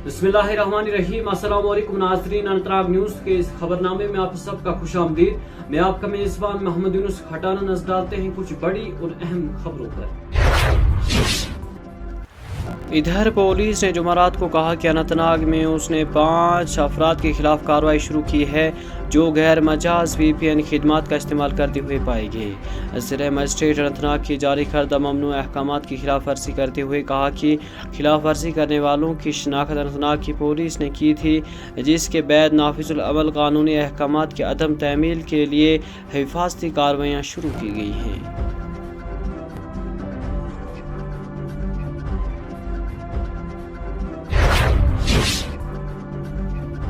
बिस्मिल्लाहिर्रहमानिर्रहीम। अस्सलाम वालेकुम नाज़रीन, अनतराग न्यूज़ के इस खबरनामे में आप सबका खुश आमदीद। मैं आपका मेज़बान मोहम्मद यूनुस खटाना नजर डालते हैं कुछ बड़ी और अहम खबरों पर। इधर पुलिस ने जुमेरात को कहा कि अनंतनाग में उसने 5 अफराद के खिलाफ कार्रवाई शुरू की है जो गैर मजाज VPN खिदमात का इस्तेमाल करते हुए पाए गए। ज़िला मजिस्ट्रेट अनंतनाग की जारी करदा ममनू अहकामात की खिलाफ वर्जी करते हुए कहा कि खिलाफ वर्जी करने वालों की शिनाख्त अनंतनाग की पुलिस ने की थी, जिसके बाद नाफिजुल अमल कानूनी अहकामात के अदम तामील के लिए हिफाजती कार्रवाइयाँ शुरू की गई हैं।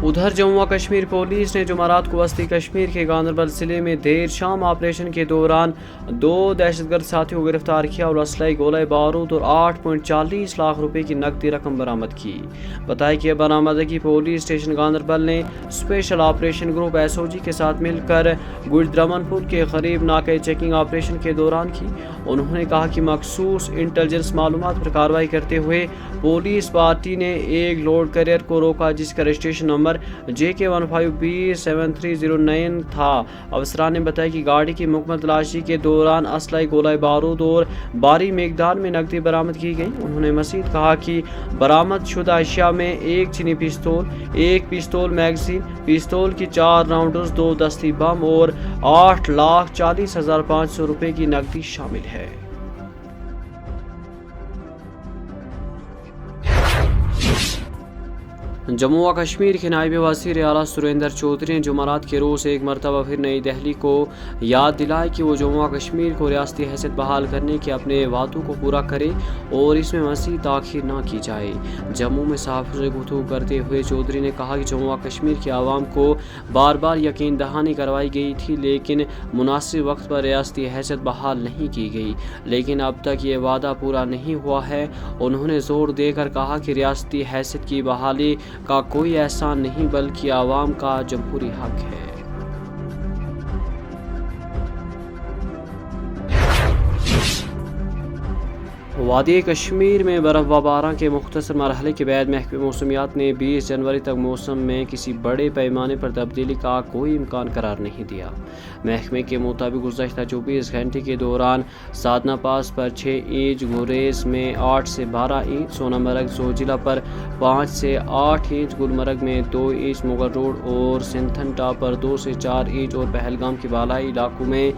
उधर जम्मू व कश्मीर पुलिस ने जुमेरात को वस्ती कश्मीर के गांदरबल जिले में देर शाम ऑपरेशन के दौरान 2 दहशतगर्द साथियों को गिरफ्तार किया और असलह गोला बारूद और 8.40 लाख रुपए की नकदी रकम बरामद की। बताया कि बरामदगी पुलिस स्टेशन गांदरबल ने स्पेशल ऑपरेशन ग्रुप SOG के साथ मिलकर गुजद्रमनपुर के करीब नाके चेकिंग ऑपरेशन के दौरान की। उन्होंने कहा कि मखसूस इंटेलिजेंस मालूमात पर कार्रवाई करते हुए पुलिस पार्टी ने एक लोड कैरियर को रोका जिसका रजिस्ट्रेशन नंबर JK15B7309 था। अफसरान ने बताया कि गाड़ी की मुकम्मल तलाशी के दौरान असलह गोला बारूद और भारी मिकदार में नकदी बरामद की गई। उन्होंने मजीद कहा कि बरामद शुदा अशिया में एक चीनी पिस्तौल, एक पिस्तौल मैगजीन, पिस्तौल की 4 राउंडर्स, 2 दस्ती बम और 8,40,500 रुपए की नकदी शामिल है। जम्मू व कश्मीर के नायब वज़ीर आला सुरेंद्र चौधरी ने जुमेरात के रोज़ एक मरतबा फिर नई दिल्ली को याद दिलाया कि वो जम्मू व कश्मीर को रियासती हैसियत बहाल करने के अपने वादों को पूरा करे और इसमें मज़ीद ताख़ीर न की जाए। जम्मू में सहाफ़ियों से गुफ्तगू करते हुए चौधरी ने कहा कि जम्मू व कश्मीर के आवाम को बार बार यकीन दहानी करवाई गई थी, लेकिन मुनासिब वक्त पर रियासती हैसियत बहाल नहीं की गई, लेकिन अब तक ये वादा पूरा नहीं हुआ है। उन्होंने ज़ोर देकर कहा कि रियासती हैसियत की बहाली का कोई एहसान नहीं बल्कि आवाम का जमहूरी हक है। वादी कश्मीर में बर्फ़बारी के मुख्तसर मरहले के बाद महकमे मौसमियात ने 20 जनवरी तक मौसम में किसी बड़े पैमाने पर तब्दीली का कोई इम्कान करार नहीं दिया। महकमे के मुताबिक गुज़श्ता 24 घंटे के दौरान साधना पास पर 6 इंच, गुरेज में 8 से 12 इंच, सोनामर्ग जोजिला पर 5 से 8 इंच, गुलमर्ग में 2 इंच, मुगल रोड और सिंथन पर 2 से 4 इंच और पहलगाम के बालाई इलाकों में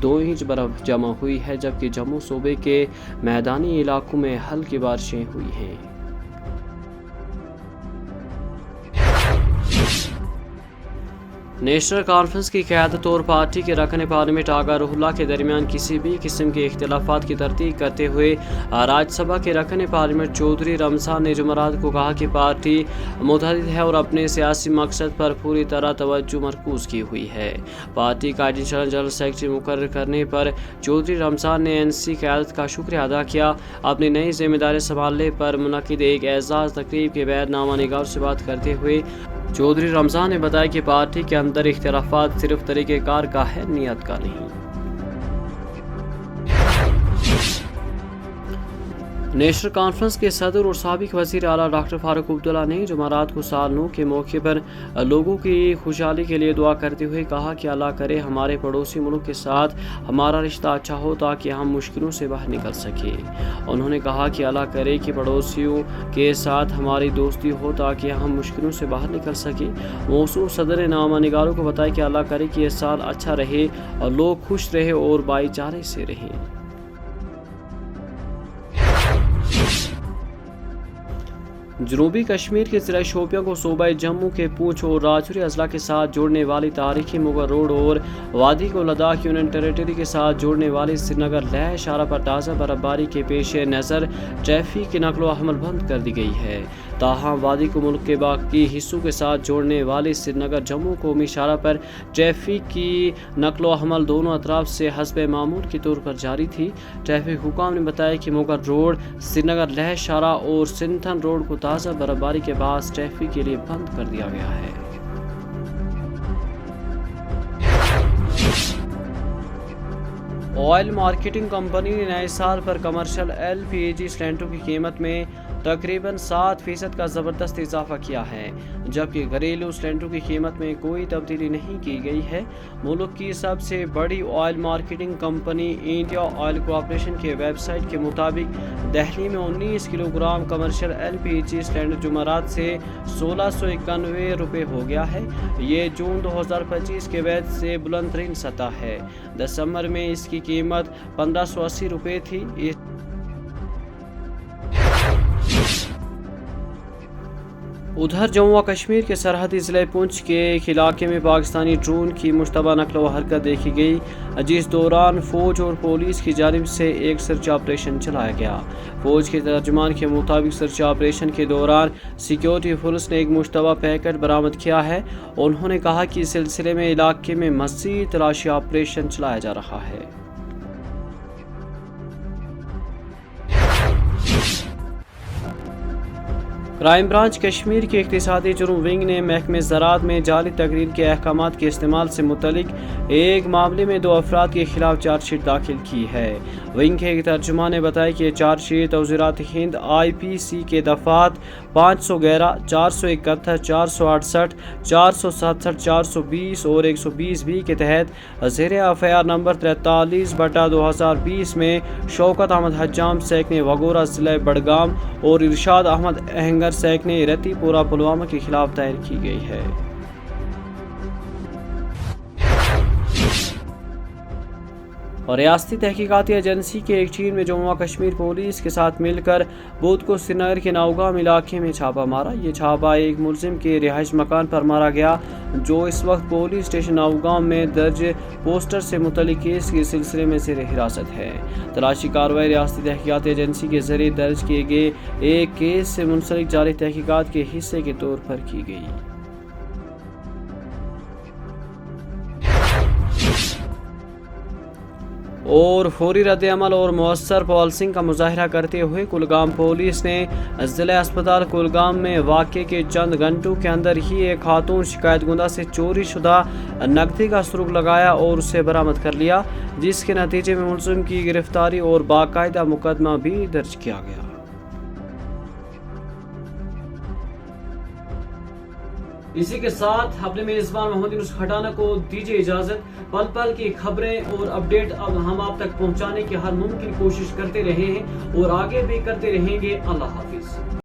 2 इंच बर्फ़ जमा हुई है, जबकि जम्मू सूबे के मैदानी इलाकों में हल्की बारिशें हुई हैं। नेशनल कॉन्फ्रेंस की क़यादत और पार्टी के रकन पार्लियामेंट आगा रूहुल्लाह के दरमियान किसी भी किस्म के इख्तिलाफात की तरदीद करते हुए राज्यसभा के रकन पार्लियामेंट चौधरी रमज़ान ने जुमेरात को कहा कि पार्टी मुतहद है और अपने सियासी मकसद पर पूरी तरह तवज्जो मरकूज की हुई है। पार्टी का एडिशनल जनरल सेक्रेटरी मुकर्रर करने पर चौधरी रमज़ान ने NC क़यादत का शुक्रिया अदा किया। अपनी नई जिम्मेदारी संभालने पर मुनक़िद एक एजाज़ तकरीब के बाद नामा निगार से बात करते हुए चौधरी रमज़ान ने बताया कि पार्टी के अंदर इख्तिलाफात सिर्फ तरीक़ेकार का है, नियत का नहीं। नेशनल कॉन्फ्रेंस के सदर और साबिक वज़ीर आला डॉक्टर फारूक अब्दुल्ला ने जुमेरात को साल नू के मौके पर लोगों की खुशहाली के लिए दुआ करते हुए कहा कि अल्लाह करे हमारे पड़ोसी मुल्क के साथ हमारा रिश्ता अच्छा हो ताकि हम मुश्किलों से बाहर निकल सके। उन्होंने कहा कि अल्लाह करे कि पड़ोसियों के साथ हमारी दोस्ती हो ताकि हम मुश्किलों से बाहर निकल सके। मौसूम सदर ने नामा निगारों को बताया कि अल्लाह करे कि ये साल अच्छा रहे और लोग खुश रहे और भाईचारे से रहें। जनूबी कश्मीर के ज़िला शोपियां को सूबा जम्मू के पूंछ और राजौरी अजला के साथ जोड़ने वाली तारीखी मुगल रोड और वादी को लद्दाख यूनियन टेरेटरी के साथ जोड़ने वाली श्रीनगर लेह शाहरा पर ताज़ा बर्फबारी के पेश नज़र ट्रैफिक की नकलो हमल बंद कर दी गई है। ताहम वादी को मुल्क के बाकी हिस्सों के साथ जोड़ने वाली श्रीनगर जम्मू कौमी शाहरा पर ट्रैफिक की नकलो हमल दोनों अतराफ से हस्बे मामूल के तौर पर जारी थी। ट्रैफिक हुकाम ने बताया कि मुगल रोड, श्रीनगर लेह शाहरा और सिंथन रोड को ताज़ा बर्फबारी के बाद ट्रैफिक के लिए बंद कर दिया गया है। ऑयल मार्केटिंग कंपनी ने नए साल पर कमर्शियल LPG सिलेंडरों की कीमत में تقریباً 7% کا زبردست اضافہ کیا ہے، جبکہ گھریلو سلنڈروں کی قیمت میں کوئی تبدیلی نہیں کی گئی ہے۔ ملک کی سب سے بڑی oil marketing company India oil corporation کے ویب سائٹ کے مطابق دہلی میں 19 kilo gram commercial LPG cylinder جمعرات سے 1691 روپے ہو گیا ہے۔ یہ جون 2025 کے بعد سے بلند ترین سطح ہے۔ دسمبر میں اس کی قیمت 1580 روپے تھی۔ ادھر جموں و کشمیر کے سرحدی ضلع پونچھ کے ایک علاقے میں پاکستانی ڈرون کی مشتبہ نقل و حرکت دیکھی گئی، جس دوران فوج اور پولیس کی جانب سے ایک سرچ آپریشن چلایا گیا۔ فوج کے ترجمان کے مطابق سرچ آپریشن کے دوران سیکیورٹی فورس نے ایک مشتبہ پیکٹ برآمد کیا ہے۔ انہوں نے کہا کہ اس سلسلے میں علاقے میں مزید تلاشی آپریشن چلایا جا رہا ہے۔ کرائم برانچ کشمیر کے اقتصادی جرم ونگ نے محکمہ زراعت میں جعلی تقریر کے احکامات کے استعمال سے متعلق ایک معاملے میں 2 افراد کے خلاف چارج شیٹ داخل کی ہے۔ ونگ کے ایک ترجمان نے بتایا کہ یہ چارج شیٹ وزارت ہند IPC کے دفعات 511, 471, 468, 467, 420 اور 120B کے تحت زیر FIR نمبر 43/2020 میں شوکت احمد حجام سیکنے وگورہ ضلع بڈگام اور ارشاد احمد اہنگر سیکنے رتی پورہ پلوامہ کے خلاف دائر کی گئی ہے۔ اور ریاستی تحقیقاتی ایجنسی کے ایک ٹیم نے جموں و کشمیر پولیس کے ساتھ مل کر بدھ کو سری نگر کے نوگام علاقے میں چھاپہ مارا۔ یہ چھاپہ ایک ملزم کے رہائش مکان پر مارا گیا، جو اس وقت پولیس اسٹیشن نوگام میں درج پوسٹر سے متعلق کیس کے سلسلے میں زیر حراست ہے۔ تلاشی کارروائی ریاستی تحقیقاتی ایجنسی کے ذریعے درج کیے گئے ایک کیس سے منسلک جعلی تحقیقات کے حصے کے طور پر کی گئی۔ اور فوری رد عمل اور مؤثر پالیسنگ کا مظاہرہ کرتے ہوئے کلگام پولیس نے ضلع اسپتال کلگام میں واقعے کے چند گھنٹوں کے اندر ہی ایک خاتون شکایت گندہ سے چوری شدہ نقدی کا سراغ لگایا اور اسے برآمد کر لیا، جس کے نتیجے میں ملزم کی گرفتاری اور باقاعدہ مقدمہ بھی درج کیا گیا۔ اسی کے ساتھ اپنے میزبان محمد یونس کھٹانہ کو دیجیے اجازت۔ پل پل کی خبریں اور اپڈیٹ اب ہم آپ تک پہنچانے کی ہر ممکن کوشش کرتے رہے ہیں اور آگے بھی کرتے رہیں گے۔ اللہ حافظ۔